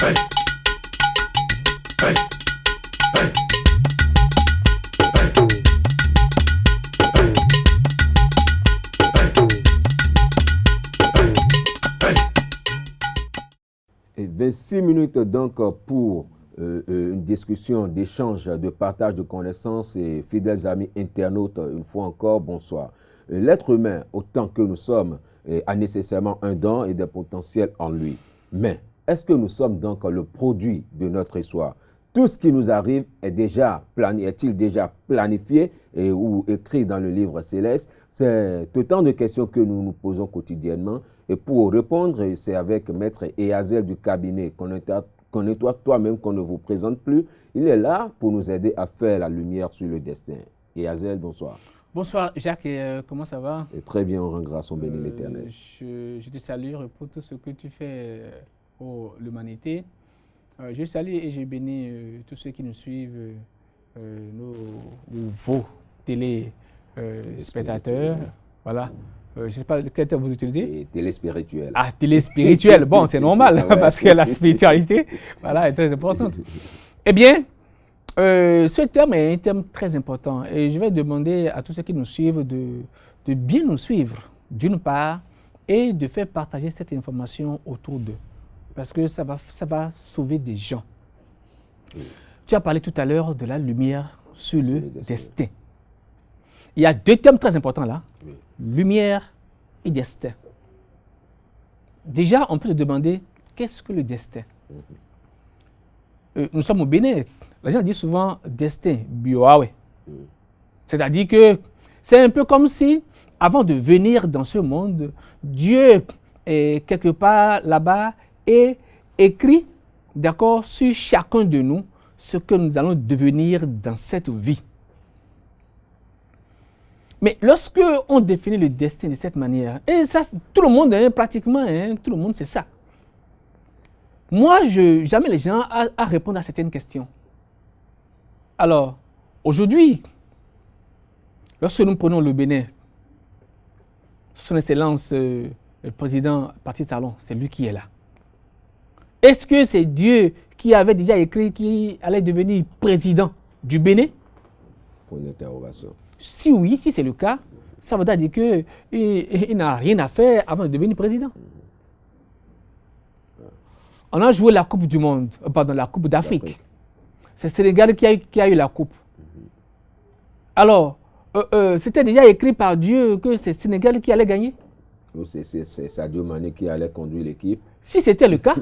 Et 26 minutes donc pour une discussion, d'échange, de partage de connaissances et fidèles amis internautes, une fois encore, bonsoir. L'être humain, autant que nous sommes, a nécessairement un don et des potentiels en lui. Mais est-ce que nous sommes donc le produit de notre histoire? Tout ce qui nous arrive est-il déjà planifié ou écrit dans le livre céleste? C'est autant de questions que nous nous posons quotidiennement. Et pour répondre, c'est avec Maître Eyazel du cabinet Connais-toi toi-même qu'on ne vous présente plus. Il est là pour nous aider à faire la lumière sur le destin. Eyazel, bonsoir. Bonsoir Jacques, et comment ça va? Et très bien, on rend grâce au béni l'Éternel. Je te salue pour tout ce que tu fais pour l'humanité. Je salue et je bénis tous ceux qui nous suivent, vos téléspectateurs. Voilà. Je ne sais pas quel terme vous utilisez. Téléspirituel. Ah, téléspirituel. Bon, c'est normal, parce que la spiritualité, voilà, est très importante. Eh bien, ce terme est un terme très important et je vais demander à tous ceux qui nous suivent de bien nous suivre, d'une part, et de faire partager cette information autour d'eux. Parce que ça va sauver des gens. Oui. Tu as parlé tout à l'heure de la lumière sur le destin. Il y a deux termes très importants là. Oui. Lumière et destin. Déjà, on peut se demander, qu'est-ce que le destin? Nous sommes au Bénin. Les gens disent souvent destin, bioawe. C'est-à-dire que c'est un peu comme si, avant de venir dans ce monde, Dieu est quelque part là-bas et écrit, d'accord, sur chacun de nous, ce que nous allons devenir dans cette vie. Mais lorsque on définit le destin de cette manière, et ça, tout le monde, pratiquement, tout le monde sait ça. Moi, j'amène les gens à répondre à certaines questions. Alors, aujourd'hui, lorsque nous prenons le Bénin, son Excellence, le président Patrice Talon, c'est lui qui est là. Est-ce que c'est Dieu qui avait déjà écrit qu'il allait devenir président du Bénin? Pour une interrogation. Si oui, si c'est le cas, ça veut dire qu'il n'a rien à faire avant de devenir président. On a joué la Coupe du Monde, pardon, la Coupe d'Afrique. C'est le Sénégal qui a eu la Coupe. Alors, c'était déjà écrit par Dieu que c'est le Sénégal qui allait gagner? C'est Sadio Mané qui allait conduire l'équipe. Si c'était le cas,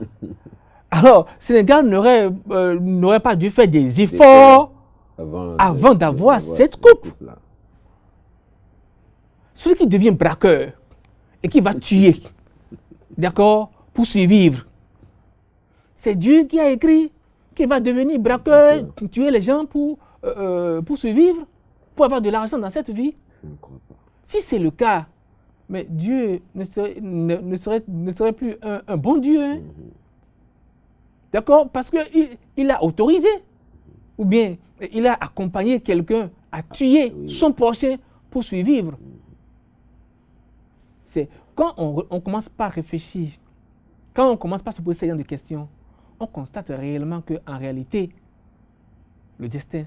alors Sénégal n'aurait pas dû faire des efforts avant d'avoir cette coupe. Celui qui devient braqueur et qui va tuer, d'accord, pour survivre, c'est Dieu qui a écrit qu'il va devenir braqueur, tuer les gens pour survivre, pour avoir de l'argent dans cette vie. Je ne crois pas. Si c'est le cas, mais Dieu ne serait plus un bon Dieu. Hein? D'accord? Parce qu'il a autorisé, ou bien il a accompagné quelqu'un à tuer son prochain pour survivre. C'est quand on commence pas à réfléchir, quand on commence pas à se poser ce genre de questions, on constate réellement qu'en réalité, le destin,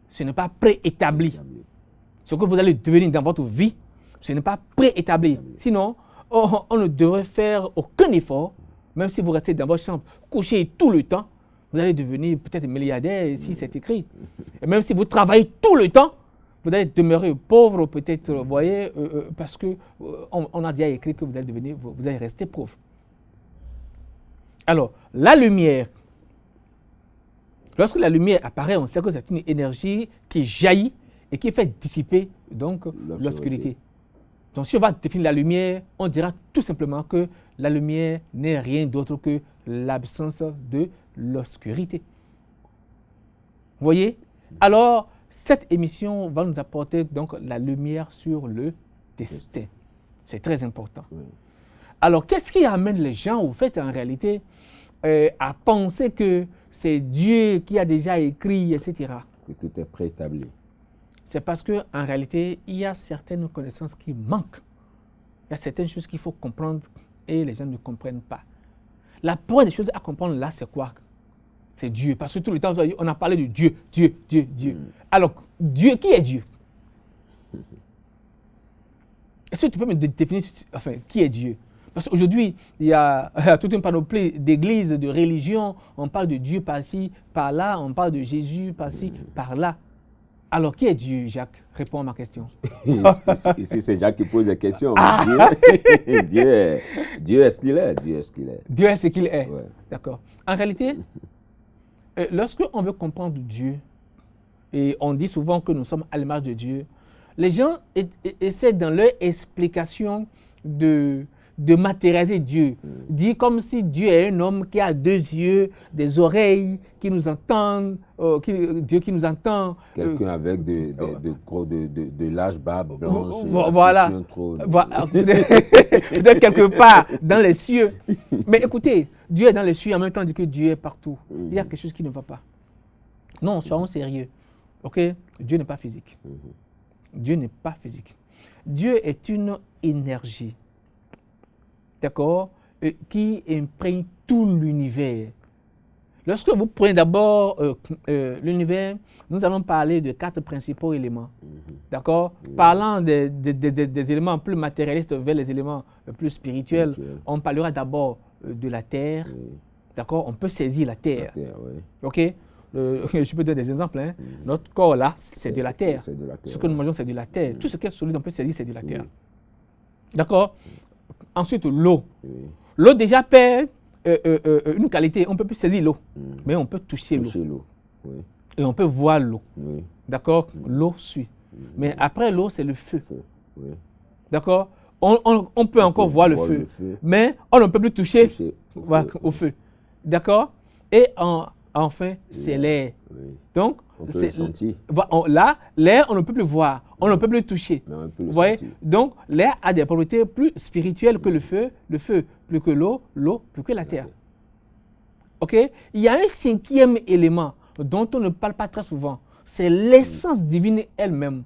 ce n'est pas préétabli. Ce que vous allez devenir dans votre vie, ce n'est pas préétabli. Sinon, on ne devrait faire aucun effort, même si vous restez dans votre chambre, couché tout le temps, vous allez devenir peut-être milliardaire si c'est écrit. Et même si vous travaillez tout le temps, vous allez demeurer pauvre peut-être, vous voyez, parce qu'on a déjà écrit que vous allez rester pauvre. Alors, la lumière, lorsque la lumière apparaît, on sait que c'est une énergie qui jaillit et qui fait dissiper donc l'obscurité. Donc, si on va définir la lumière, on dira tout simplement que la lumière n'est rien d'autre que l'absence de l'obscurité. Vous voyez? Alors, cette émission va nous apporter donc la lumière sur le destin. C'est très important. Alors, qu'est-ce qui amène les gens, au fait, en réalité, à penser que c'est Dieu qui a déjà écrit, etc. Que tout est préétabli. C'est parce qu'en réalité, il y a certaines connaissances qui manquent. Il y a certaines choses qu'il faut comprendre et les gens ne comprennent pas. La première des choses à comprendre là, c'est quoi? C'est Dieu. Parce que tout le temps, on a parlé de Dieu, Dieu, Dieu, Dieu. Alors, Dieu, qui est Dieu? Est-ce que tu peux me définir, enfin, qui est Dieu? Parce qu'aujourd'hui, il y a toute une panoplie d'églises, de religions. On parle de Dieu par-ci, par-là. On parle de Jésus par-ci, par-là. Alors, qui est Dieu, Jacques? Réponds à ma question. Ici, c'est Jacques qui pose la question. Ah. Dieu est ce qu'il est. Dieu est ce qu'il est. Dieu est ce qu'il est. Ouais. D'accord. En réalité, lorsque on veut comprendre Dieu, et on dit souvent que nous sommes à l'image de Dieu, les gens essaient dans leur explication de matérialiser Dieu. Dire comme si Dieu est un homme qui a 2 yeux, des oreilles, qui nous entendent, Dieu qui nous entend. Quelqu'un avec de larges barbes blanches. Voilà. Peut-être quelque part dans les cieux. Mais écoutez, Dieu est dans les cieux en même temps que Dieu est partout. Il y a quelque chose qui ne va pas. Non, soyons sérieux. Ok? Dieu n'est pas physique. Dieu n'est pas physique. Dieu est une énergie. D'accord, qui imprègne tout l'univers. Lorsque vous prenez d'abord l'univers, nous allons parler de 4 principaux éléments. D'accord, parlant des éléments plus matérialistes vers les éléments plus spirituels, on parlera d'abord de la terre. D'accord, on peut saisir la terre. Ok, je peux donner des exemples. Hein. Notre corps là, c'est de la terre. Ce que nous mangeons, c'est de la terre. Tout ce qui est solide, on peut saisir, c'est de la terre. D'accord. Ensuite, l'eau. L'eau déjà perd une qualité. On ne peut plus saisir l'eau, mais on peut toucher l'eau. Et on peut voir l'eau. D'accord? L'eau suit. Mais après l'eau, c'est le feu. D'accord? On peut encore voir le feu, mais on ne peut plus toucher au feu. D'accord? Et enfin, c'est l'air. Donc, on peut le sentir. Là, l'air, on ne peut plus voir, on ne peut plus toucher. Vous voyez? Donc, l'air a des propriétés plus spirituelles que le feu plus que l'eau plus que la terre. Ok? Il y a un 5e élément dont on ne parle pas très souvent. C'est l'essence divine elle-même.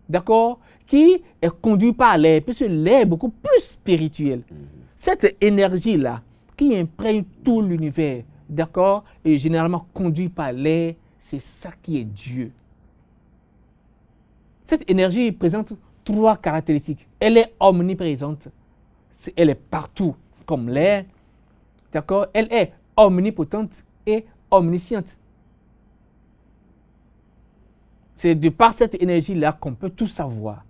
D'accord? Qui est conduite par l'air, puisque l'air est beaucoup plus spirituel. Cette énergie-là, qui imprègne tout l'univers, d'accord, et généralement conduite par l'air, c'est ça qui est Dieu. Cette énergie présente 3 caractéristiques. Elle est omniprésente. Elle est partout, comme l'air. D'accord? Elle est omnipotente et omnisciente. C'est de par cette énergie-là qu'on peut tout savoir.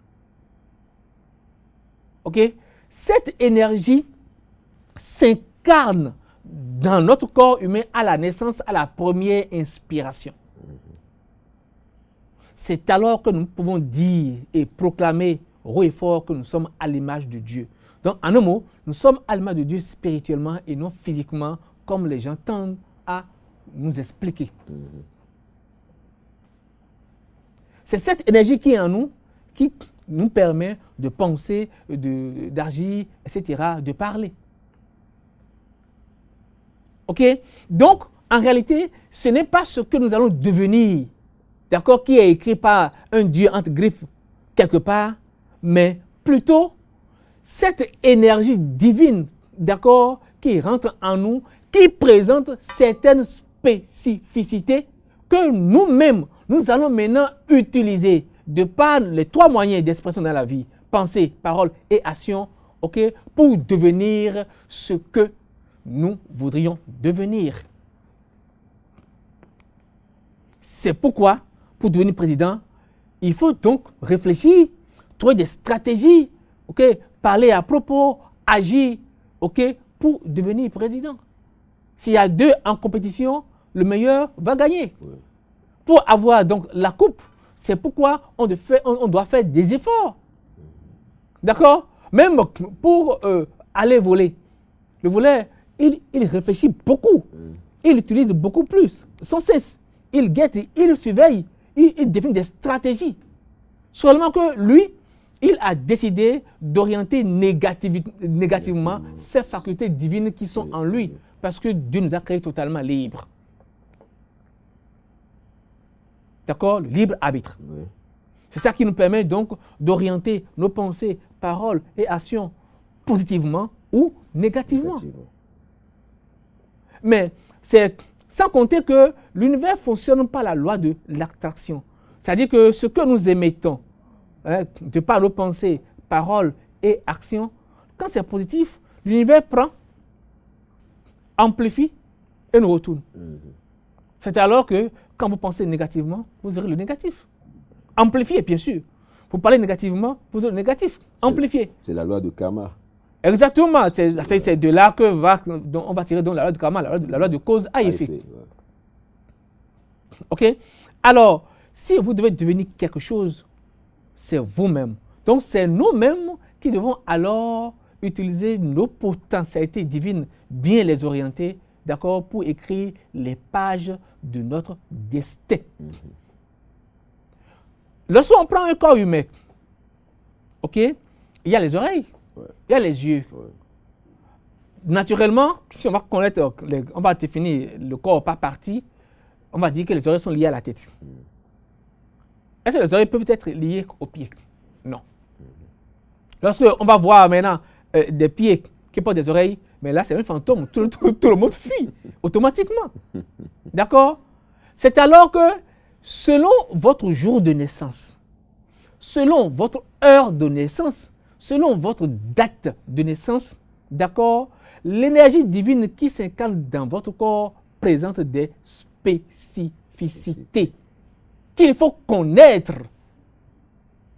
Ok? Cette énergie s'incarne dans notre corps humain à la naissance, à la première inspiration. C'est alors que nous pouvons dire et proclamer haut et fort que nous sommes à l'image de Dieu. Donc, en un mot, nous sommes à l'image de Dieu spirituellement et non physiquement, comme les gens tendent à nous expliquer. C'est cette énergie qui est en nous, qui nous permet de penser, d'agir, etc., de parler. Ok? Donc, en réalité, ce n'est pas ce que nous allons devenir, d'accord, qui est écrit par un Dieu entre griffes quelque part, mais plutôt cette énergie divine, d'accord, qui rentre en nous, qui présente certaines spécificités que nous-mêmes, nous allons maintenant utiliser de par les 3 moyens d'expression dans la vie, pensée, parole et action, ok, pour devenir ce que nous voudrions devenir. C'est pourquoi, pour devenir président, il faut donc réfléchir, trouver des stratégies, ok, parler à propos, agir, ok, pour devenir président. S'il y a 2 en compétition, le meilleur va gagner. Pour avoir donc la coupe, c'est pourquoi on doit faire des efforts. D'accord? Même pour aller voler. Le voleur, il réfléchit beaucoup. Il utilise beaucoup plus, sans cesse. Il guette, il surveille, il définit des stratégies. Seulement que lui, il a décidé d'orienter négativement ces facultés divines qui sont en lui, parce que Dieu nous a créés totalement libres. D'accord? Le libre arbitre. C'est ça qui nous permet donc d'orienter nos pensées, paroles et actions positivement ou négativement. Mais c'est sans compter que l'univers fonctionne par la loi de l'attraction. C'est-à-dire que ce que nous émettons, de par nos pensées, paroles et actions, quand c'est positif, l'univers prend, amplifie et nous retourne. C'est alors que quand vous pensez négativement, vous aurez le négatif. Amplifié, bien sûr. Vous parlez négativement, vous aurez le négatif. Amplifié. C'est la loi de karma. Exactement. C'est de là que on va tirer donc la loi de karma, la loi de cause à effet. Ouais. OK? Alors, si vous devez devenir quelque chose, c'est vous-même. Donc, c'est nous-mêmes qui devons alors utiliser nos potentialités divines, bien les orienter, d'accord, pour écrire les pages de notre destin. Lorsqu'on prend un corps humain, OK, il y a les oreilles, il y a les yeux. Naturellement, si on va connaître, on va définir le corps par partie, on va dire que les oreilles sont liées à la tête. Est-ce que les oreilles peuvent être liées aux pieds? Non. Lorsqu'on va voir maintenant des pieds qui portent des oreilles, mais là, c'est un fantôme. Tout le monde fuit automatiquement. D'accord? C'est alors que, selon votre jour de naissance, selon votre heure de naissance, selon votre date de naissance, d'accord, l'énergie divine qui s'incarne dans votre corps présente des spécificités qu'il faut connaître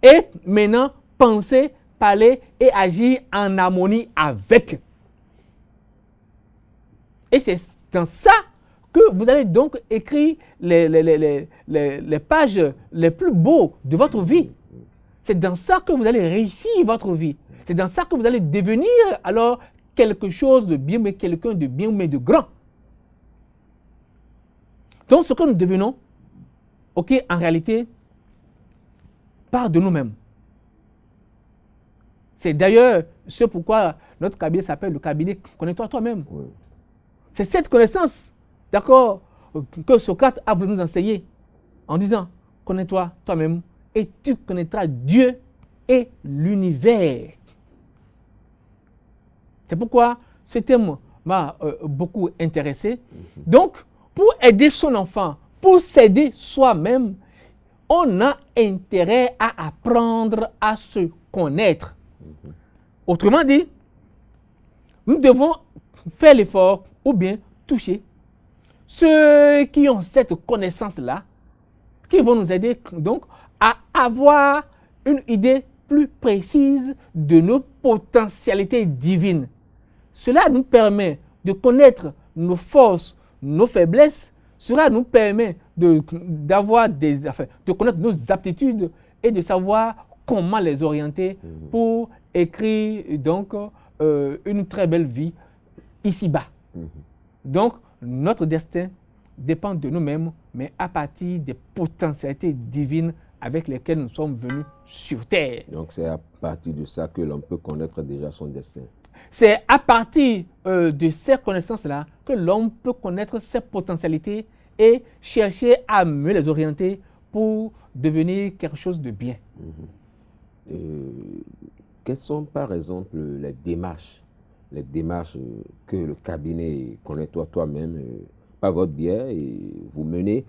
et maintenant penser, parler et agir en harmonie avec. Et c'est dans ça que vous allez donc écrire les pages les plus beaux de votre vie. C'est dans ça que vous allez réussir votre vie. C'est dans ça que vous allez devenir alors quelque chose de bien, mais quelqu'un de bien, mais de grand. Donc ce que nous devenons, OK, en réalité, part de nous-mêmes. C'est d'ailleurs ce pourquoi notre cabinet s'appelle le cabinet Connais-toi toi-même. Oui. C'est cette connaissance, d'accord, que Socrate a voulu nous enseigner en disant, connais-toi toi-même et tu connaîtras Dieu et l'univers. C'est pourquoi ce thème m'a beaucoup intéressé. Donc, pour aider son enfant, pour s'aider soi-même, on a intérêt à apprendre à se connaître. Autrement dit, nous devons faire l'effort ou bien toucher ceux qui ont cette connaissance-là, qui vont nous aider donc à avoir une idée plus précise de nos potentialités divines. Cela nous permet de connaître nos forces, nos faiblesses. Cela nous permet de connaître nos aptitudes et de savoir comment les orienter pour écrire donc une très belle vie ici-bas. Donc, notre destin dépend de nous-mêmes, mais à partir des potentialités divines avec lesquelles nous sommes venus sur Terre. Donc, c'est à partir de ça que l'on peut connaître déjà son destin. C'est à partir de ces connaissances-là que l'homme peut connaître ses potentialités et chercher à mieux les orienter pour devenir quelque chose de bien. Quelles sont, par exemple, les démarches que le cabinet Connais-toi toi-même, par votre biais, vous menez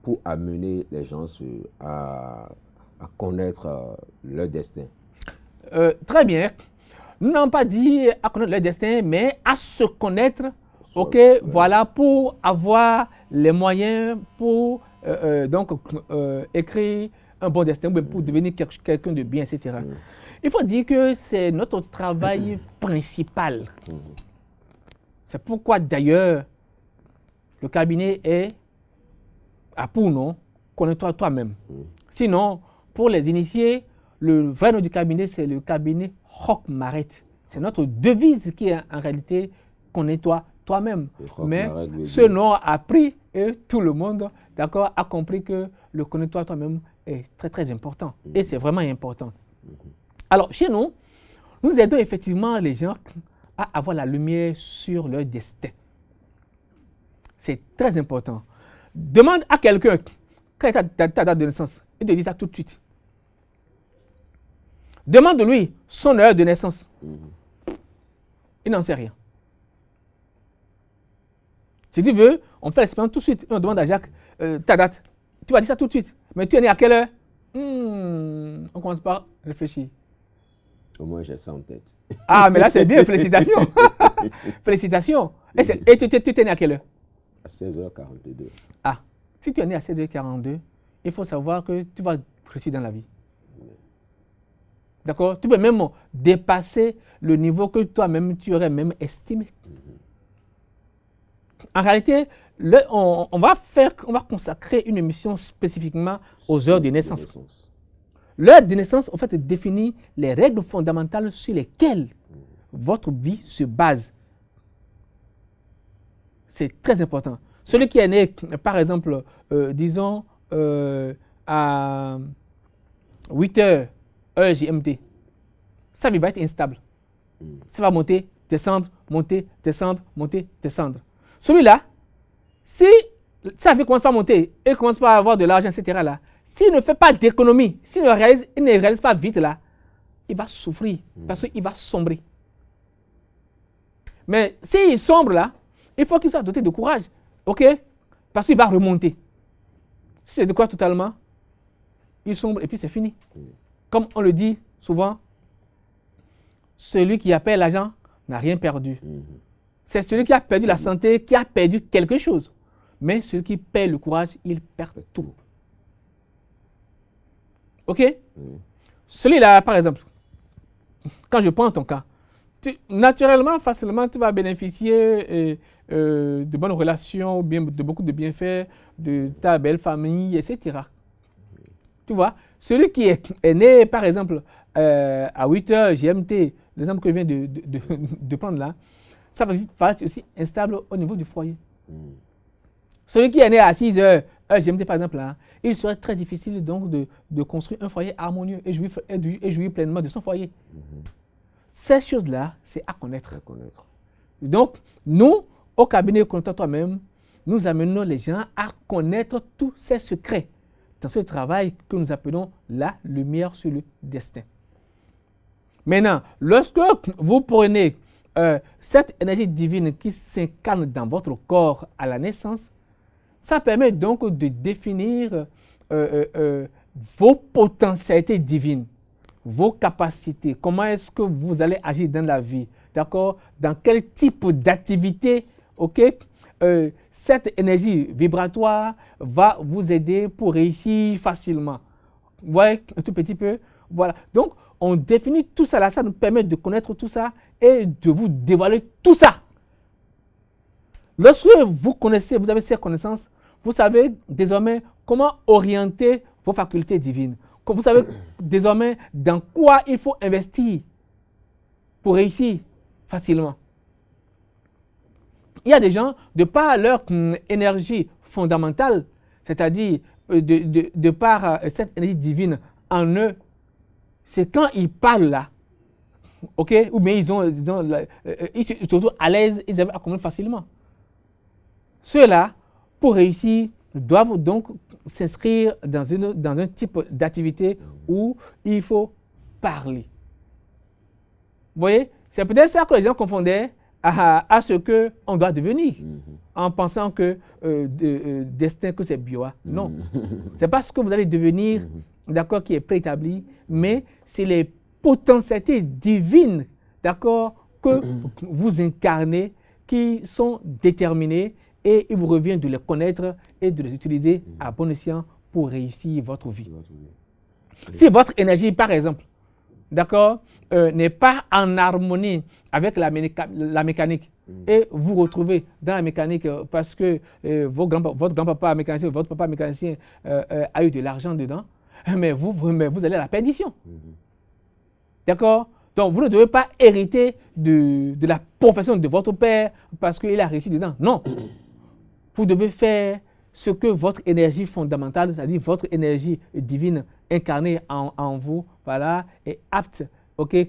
pour amener les gens à connaître leur destin? Très bien. Nous n'avons pas dit à connaître leur destin, mais à se connaître, voilà, pour avoir les moyens pour écrire un bon destin, pour devenir quelqu'un de bien, etc. Il faut dire que c'est notre travail principal. C'est pourquoi d'ailleurs le cabinet a pour nom Connais-toi toi-même. Sinon, pour les initiés, le vrai nom du cabinet, c'est le cabinet Roch-Maret. C'est notre devise qui est en réalité Connais-toi toi-même. Mais ce nom a pris et tout le monde, d'accord, a compris que le Connais-toi toi-même est très très important. Et c'est vraiment important. Alors, chez nous, nous aidons effectivement les gens à avoir la lumière sur leur destin. C'est très important. Demande à quelqu'un quelle est ta date de naissance. Il te dit ça tout de suite. Demande-lui son heure de naissance. Il n'en sait rien. Si tu veux, on fait l'expérience tout de suite. On demande à Jacques ta date. Tu vas dire ça tout de suite. Mais tu es né à quelle heure? On commence par réfléchir. Au moins, j'ai ça en tête. Ah, mais là, c'est bien. Félicitations. Félicitations. Et tu es né à quelle heure? À 16h42. Ah, si tu es né à 16h42, il faut savoir que tu vas réussir dans la vie. D'accord? Tu peux même dépasser le niveau que toi-même, tu aurais même estimé. En réalité, on va consacrer une émission spécifiquement aux heures de naissance. L'heure de naissance, en fait, définit les règles fondamentales sur lesquelles votre vie se base. C'est très important. Celui qui est né, par exemple, disons, à 8 heures, heure GMT, sa vie va être instable. Ça va monter, descendre, monter, descendre, monter, descendre. Celui-là, si sa vie commence par monter et commence par avoir de l'argent, etc., là, s'il ne fait pas d'économie, s'il ne réalise pas vite, là, il va souffrir parce qu'il va sombrer. Mais s'il sombre, là, il faut qu'il soit doté de courage, ok? Parce qu'il va remonter. Si c'est de quoi totalement, il sombre et puis c'est fini. Comme on le dit souvent, celui qui a perdu l'argent n'a rien perdu. C'est celui qui a perdu la santé qui a perdu quelque chose. Mais celui qui perd le courage, il perd tout. Ok? Celui-là, par exemple, quand je prends ton cas, naturellement, facilement, tu vas bénéficier de bonnes relations, de beaucoup de bienfaits, de ta belle famille, etc. Tu vois, celui qui est né, par exemple, à 8 heures GMT, l'exemple que je viens de prendre là, ça va être aussi instable au niveau du foyer. Celui qui est né à 6 heures GMT, par exemple, là, il serait très difficile donc de construire un foyer harmonieux et jouir pleinement de son foyer. Ces choses-là, c'est à connaître. Donc, nous, au cabinet Connais-toi toi-même, nous amenons les gens à connaître tous ces secrets dans ce travail que nous appelons la lumière sur le destin. Maintenant, lorsque vous prenez cette énergie divine qui s'incarne dans votre corps à la naissance, ça permet donc de définir vos potentialités divines, vos capacités, comment est-ce que vous allez agir dans la vie, d'accord? Dans quel type d'activité, ok? Cette énergie vibratoire va vous aider pour réussir facilement. Vous voyez un tout petit peu? Voilà. Donc, on définit tout ça là, ça nous permet de connaître tout ça et de vous dévoiler tout ça. Lorsque vous connaissez, vous avez ces connaissances, vous savez désormais comment orienter vos facultés divines. Vous savez désormais dans quoi il faut investir pour réussir facilement. Il y a des gens, de par leur énergie fondamentale, c'est-à-dire de par cette énergie divine en eux, c'est quand ils parlent là, ok, ou bien ils sont surtout à l'aise, ils arrivent à comprendre facilement. Ceux-là, pour réussir, doivent donc s'inscrire dans un type d'activité où il faut parler. Vous voyez, c'est peut-être ça que les gens confondaient à ce qu'on doit devenir, en pensant que destin, que c'est bio. Non, c'est pas ce que vous allez devenir, d'accord, qui est préétabli, mais c'est les potentialités divines, d'accord, que vous incarnez, qui sont déterminées, et il vous revient de les connaître et de les utiliser à bon escient pour réussir votre vie. Si votre énergie, par exemple, d'accord, n'est pas en harmonie avec la mécanique, et vous retrouvez dans la mécanique parce que votre grand-papa mécanicien, votre papa mécanicien a eu de l'argent dedans, mais vous allez à la perdition. D'accord? Donc, vous ne devez pas hériter de la profession de votre père parce qu'il a réussi dedans. Non. Vous devez faire ce que votre énergie fondamentale, c'est-à-dire votre énergie divine incarnée en vous, voilà, est apte, ok,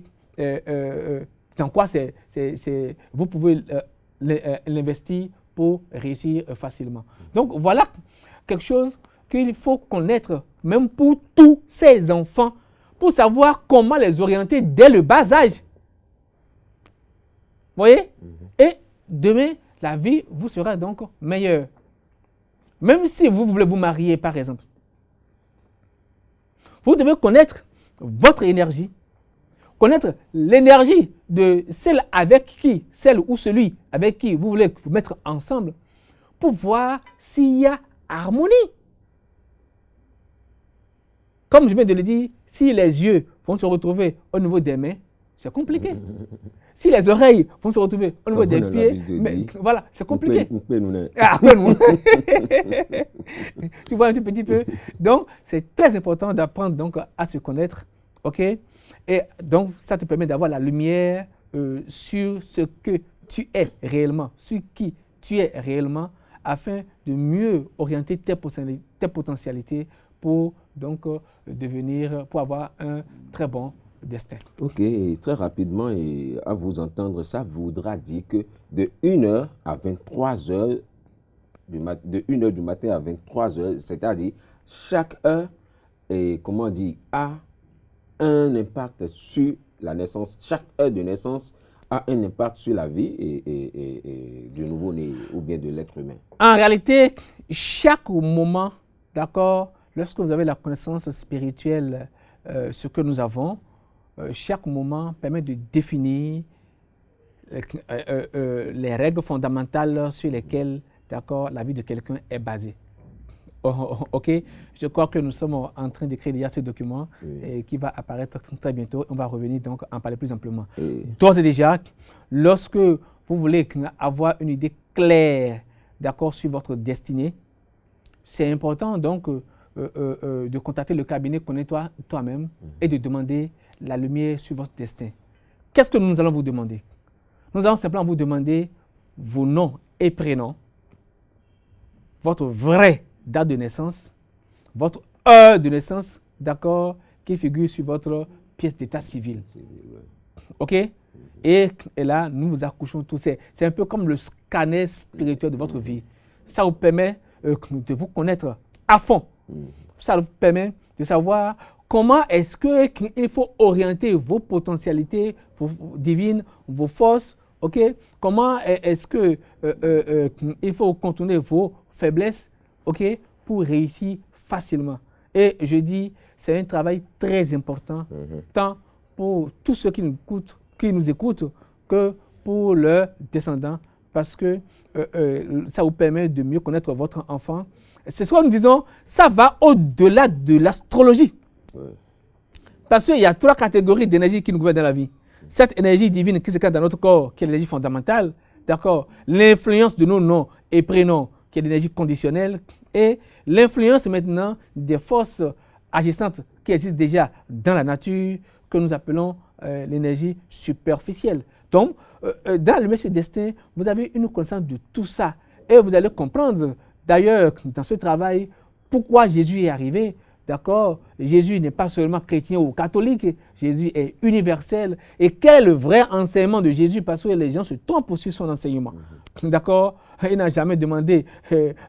dans quoi vous pouvez l'investir pour réussir facilement. Donc, voilà quelque chose qu'il faut connaître, même pour tous ces enfants, pour savoir comment les orienter dès le bas âge. Vous voyez? Et demain, la vie vous sera donc meilleure. Même si vous voulez vous marier, par exemple, vous devez connaître votre énergie, connaître l'énergie de celle ou celui avec qui vous voulez vous mettre ensemble pour voir s'il y a harmonie. Comme je viens de le dire, si les yeux vont se retrouver au niveau des mains, c'est compliqué. Si les oreilles vont se retrouver au niveau des pieds, voilà, c'est compliqué. Tu vois un petit peu. Donc, c'est très important d'apprendre donc à se connaître, ok? Et donc, ça te permet d'avoir la lumière sur ce que tu es réellement, sur qui tu es réellement, afin de mieux orienter tes potentialités pour donc pour avoir un très bon destin. Ok, et très rapidement, et à vous entendre, ça voudra dire que de 1h à 23h, de 1h du matin à 23h, c'est-à-dire chaque heure, a un impact sur la naissance. Chaque heure de naissance a un impact sur la vie et du nouveau-né ou bien de l'être humain. En réalité, chaque moment, d'accord, lorsque vous avez la connaissance spirituelle, ce que nous avons, chaque moment permet de définir les règles fondamentales sur lesquelles, d'accord, la vie de quelqu'un est basée. Ok, je crois que nous sommes en train d'écrire déjà ce document qui va apparaître très bientôt. On va revenir donc en parler plus amplement. D'ores et déjà, lorsque vous voulez avoir une idée claire, d'accord, sur votre destinée, c'est important donc de contacter le cabinet Connais-toi toi-même et de demander la lumière sur votre destin. Qu'est-ce que nous allons vous demander? Nous allons simplement vous demander vos noms et prénoms, votre vraie date de naissance, votre heure de naissance, d'accord, qui figure sur votre pièce d'état civil. OK? Et là, nous vous accouchons tous. C'est un peu comme le scanner spirituel de votre vie. Ça vous permet de vous connaître à fond. Ça vous permet de savoir comment est-ce qu'il faut orienter vos potentialités divines, vos forces, ok? Comment est-ce qu'il faut contourner vos faiblesses, ok? Pour réussir facilement. Et je dis, c'est un travail très important, tant pour tous ceux qui nous écoutent que pour leurs descendants, parce que ça vous permet de mieux connaître votre enfant. C'est ce que nous disons, ça va au-delà de l'astrologie. Parce qu'il y a 3 catégories d'énergie qui nous gouvernent dans la vie. Cette énergie divine qui se cache dans notre corps, qui est l'énergie fondamentale, d'accord, l'influence de nos noms et prénoms, qui est l'énergie conditionnelle, et l'influence maintenant des forces agissantes qui existent déjà dans la nature, que nous appelons l'énergie superficielle. Donc, dans le Monsieur Destin, vous avez une connaissance de tout ça, et vous allez comprendre, d'ailleurs, dans ce travail, pourquoi Jésus est arrivé. D'accord? Jésus n'est pas seulement chrétien ou catholique, Jésus est universel. Et quel est le vrai enseignement de Jésus? Parce que les gens se trompent sur son enseignement. D'accord? Il n'a jamais demandé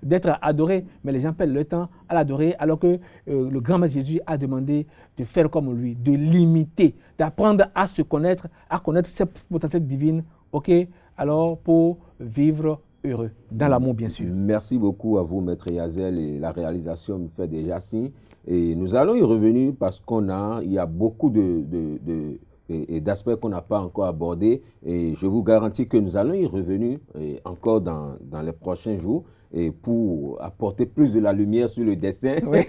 d'être adoré, mais les gens perdent le temps à l'adorer, alors que le grand maître Jésus a demandé de faire comme lui, de l'imiter, d'apprendre à se connaître, à connaître ses potentialités divines, ok? Alors, pour vivre heureux, dans l'amour bien sûr. Merci beaucoup à vous, Maître Yazel, et la réalisation me fait déjà signe. Et nous allons y revenir parce il y a beaucoup d'aspects qu'on n'a pas encore abordés. Et je vous garantis que nous allons y revenir encore dans les prochains jours et pour apporter plus de la lumière sur le destin. Oui.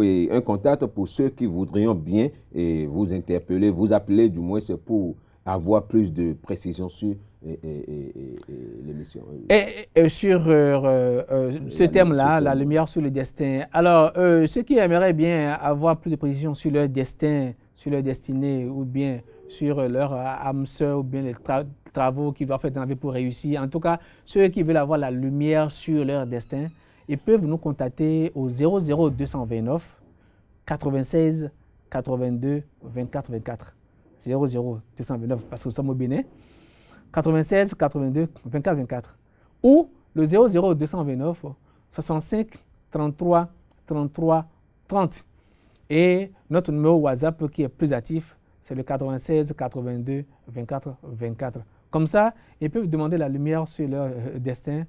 et un contact pour ceux qui voudrions bien vous interpeller, vous appeler du moins, c'est pour avoir plus de précision sur l'émission. Et sur ce thème-là, la lumière sur le destin. Alors, ceux qui aimeraient bien avoir plus de précision sur leur destin, sur leur destinée, ou bien sur leur âme sœur, ou bien les travaux qu'ils doivent faire dans la vie pour réussir, en tout cas, ceux qui veulent avoir la lumière sur leur destin, ils peuvent nous contacter au 00229 96 82 24 24. 00229 parce que nous sommes au Bénin. 96 82 24 24 ou le 00229 65 33 33 30 et notre numéro WhatsApp qui est plus actif c'est le 96 82 24 24. Comme ça, ils peuvent demander la lumière sur leur destin.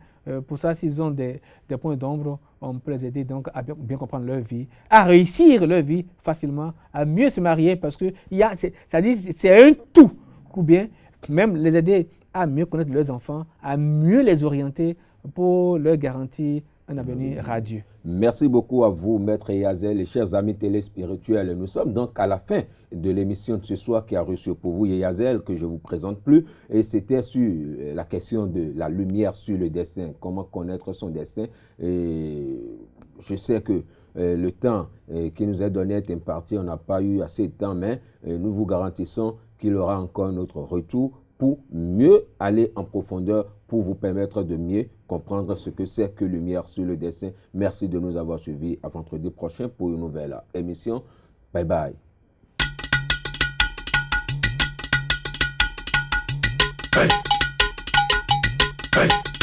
Pour ça, s'ils ont des points d'ombre, on peut les aider donc à bien comprendre leur vie, à réussir leur vie facilement, à mieux se marier parce que c'est un tout. Ou bien même les aider à mieux connaître leurs enfants, à mieux les orienter pour leur garantir un avenir radieux. Merci beaucoup à vous, Maître Yazel, et chers amis téléspirituels. Nous sommes donc à la fin de l'émission de ce soir qui a reçu pour vous Yazel, que je ne vous présente plus. Et c'était sur la question de la lumière sur le destin, comment connaître son destin. Et je sais que le temps qui nous est donné est imparti, on n'a pas eu assez de temps, mais nous vous garantissons qu'il y aura encore un autre retour pour mieux aller en profondeur, pour vous permettre de mieux comprendre ce que c'est que lumière sur le dessin. Merci de nous avoir suivis. À vendredi prochain pour une nouvelle émission. Bye bye. Hey. Hey.